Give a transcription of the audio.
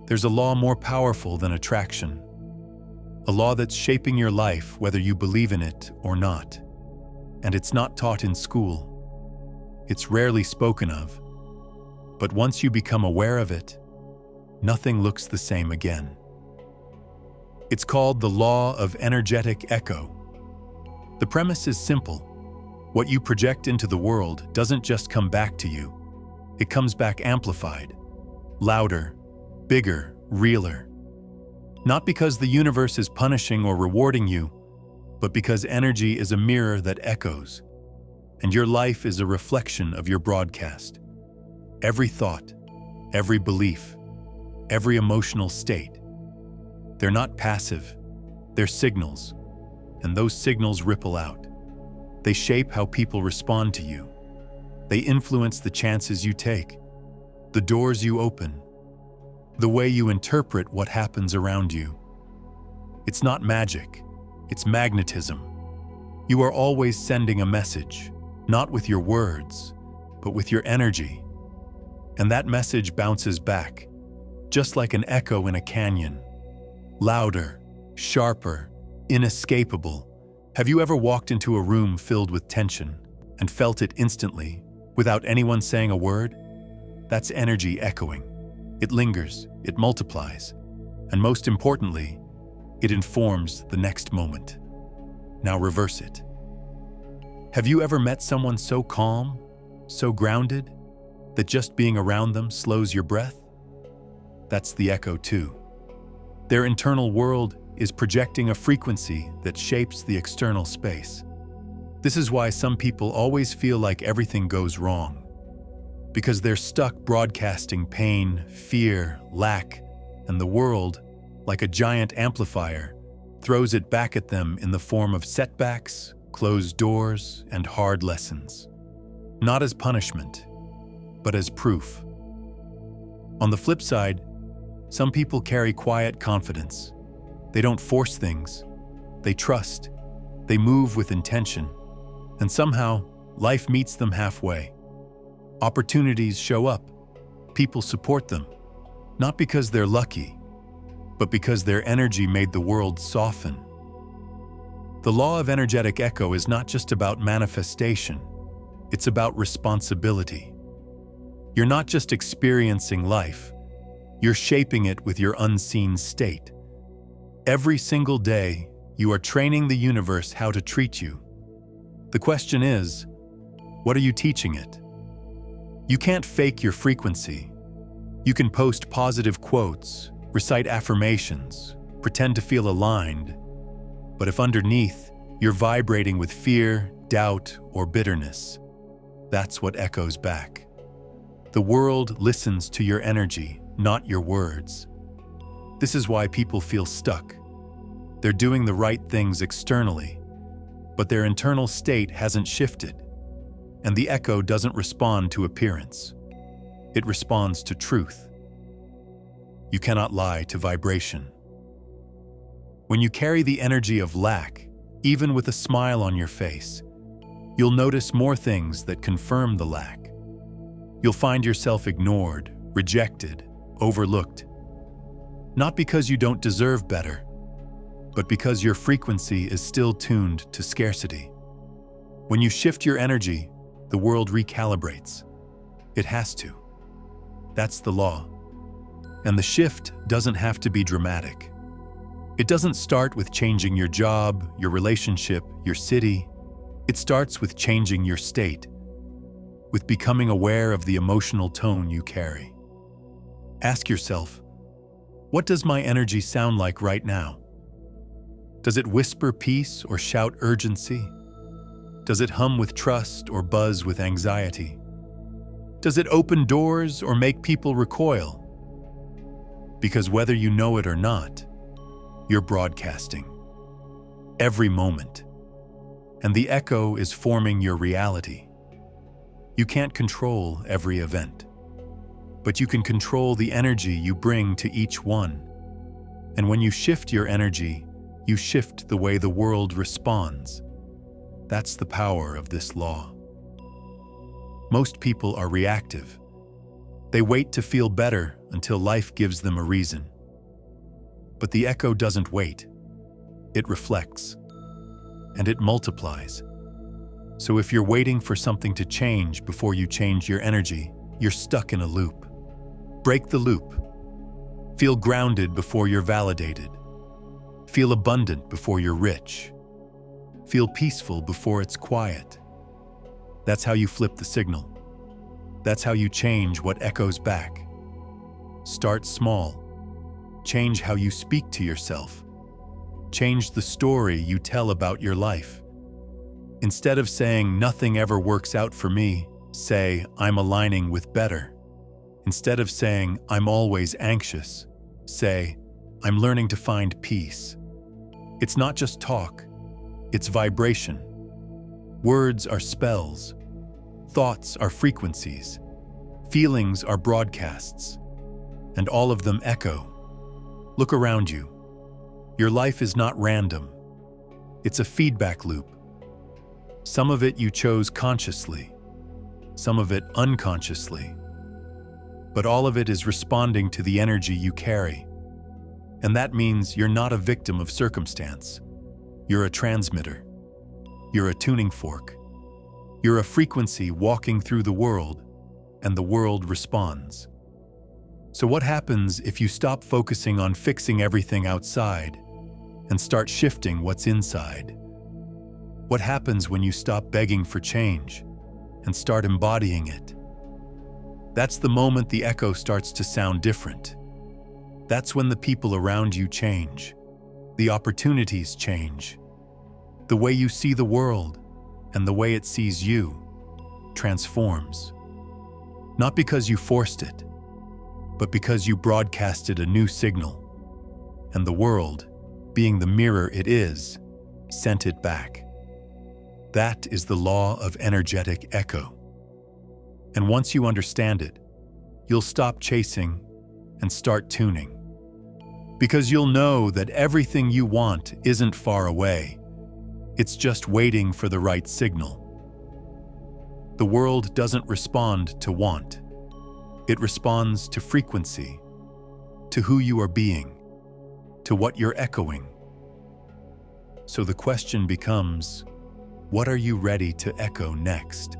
There's a law more powerful than attraction. A law that's shaping your life whether you believe in it or not. And it's not taught in school. It's rarely spoken of. But once you become aware of it, nothing looks the same again. It's called the law of energetic echo. The premise is simple. What you project into the world doesn't just come back to you. It comes back amplified, louder, bigger, realer. Not because the universe is punishing or rewarding you, but because energy is a mirror that echoes, and your life is a reflection of your broadcast. Every thought, every belief, every emotional state. They're not passive, they're signals, and those signals ripple out. They shape how people respond to you. They influence the chances you take, the doors you open, the way you interpret what happens around you. It's not magic, it's magnetism. You are always sending a message, not with your words, but with your energy. And that message bounces back, just like an echo in a canyon. Louder, sharper, inescapable. Have you ever walked into a room filled with tension and felt it instantly, without anyone saying a word? That's energy echoing. It lingers, it multiplies, and most importantly, it informs the next moment. Now reverse it. Have you ever met someone so calm, so grounded, that just being around them slows your breath? That's the echo too. Their internal world is projecting a frequency that shapes the external space. This is why some people always feel like everything goes wrong, because they're stuck broadcasting pain, fear, lack, and the world, like a giant amplifier, throws it back at them in the form of setbacks, closed doors, and hard lessons. Not as punishment, but as proof. On the flip side, some people carry quiet confidence. They don't force things. They trust. They move with intention. And somehow, life meets them halfway. Opportunities show up. People support them. Not because they're lucky, but because their energy made the world soften. The law of energetic echo is not just about manifestation. It's about responsibility. You're not just experiencing life. You're shaping it with your unseen state. Every single day, you are training the universe how to treat you. The question is, what are you teaching it? You can't fake your frequency. You can post positive quotes, recite affirmations, pretend to feel aligned. But if underneath, you're vibrating with fear, doubt, or bitterness, that's what echoes back. The world listens to your energy, not your words. This is why people feel stuck. They're doing the right things externally, but their internal state hasn't shifted, and the echo doesn't respond to appearance. It responds to truth. You cannot lie to vibration. When you carry the energy of lack, even with a smile on your face, you'll notice more things that confirm the lack. You'll find yourself ignored, rejected, overlooked. Not because you don't deserve better, but because your frequency is still tuned to scarcity. When you shift your energy, the world recalibrates. It has to. That's the law. And the shift doesn't have to be dramatic. It doesn't start with changing your job, your relationship, your city. It starts with changing your state, with becoming aware of the emotional tone you carry. Ask yourself, what does my energy sound like right now? Does it whisper peace or shout urgency? Does it hum with trust or buzz with anxiety? Does it open doors or make people recoil? Because whether you know it or not, you're broadcasting. Every moment. And the echo is forming your reality. You can't control every event, but you can control the energy you bring to each one. And when you shift your energy, you shift the way the world responds. That's the power of this law. Most people are reactive. They wait to feel better until life gives them a reason. But the echo doesn't wait. It reflects. And it multiplies. So if you're waiting for something to change before you change your energy, you're stuck in a loop. Break the loop. Feel grounded before you're validated. Feel abundant before you're rich. Feel peaceful before it's quiet. That's how you flip the signal. That's how you change what echoes back. Start small. Change how you speak to yourself. Change the story you tell about your life. Instead of saying, "Nothing ever works out for me," say, "I'm aligning with better." Instead of saying, "I'm always anxious," say, "I'm learning to find peace." It's not just talk, it's vibration. Words are spells. Thoughts are frequencies. Feelings are broadcasts. And all of them echo. Look around you. Your life is not random. It's a feedback loop. Some of it you chose consciously, some of it unconsciously. But all of it is responding to the energy you carry. And that means you're not a victim of circumstance. You're a transmitter. You're a tuning fork. You're a frequency walking through the world, and the world responds. So what happens if you stop focusing on fixing everything outside and start shifting what's inside? What happens when you stop begging for change and start embodying it? That's the moment the echo starts to sound different. That's when the people around you change. The opportunities change. The way you see the world and the way it sees you transforms. Not because you forced it, but because you broadcasted a new signal. And the world, being the mirror it is, sent it back. That is the law of energetic echo. And once you understand it, you'll stop chasing and start tuning. Because you'll know that everything you want isn't far away. It's just waiting for the right signal. The world doesn't respond to want. It responds to frequency, to who you are being, to what you're echoing. So the question becomes, what are you ready to echo next?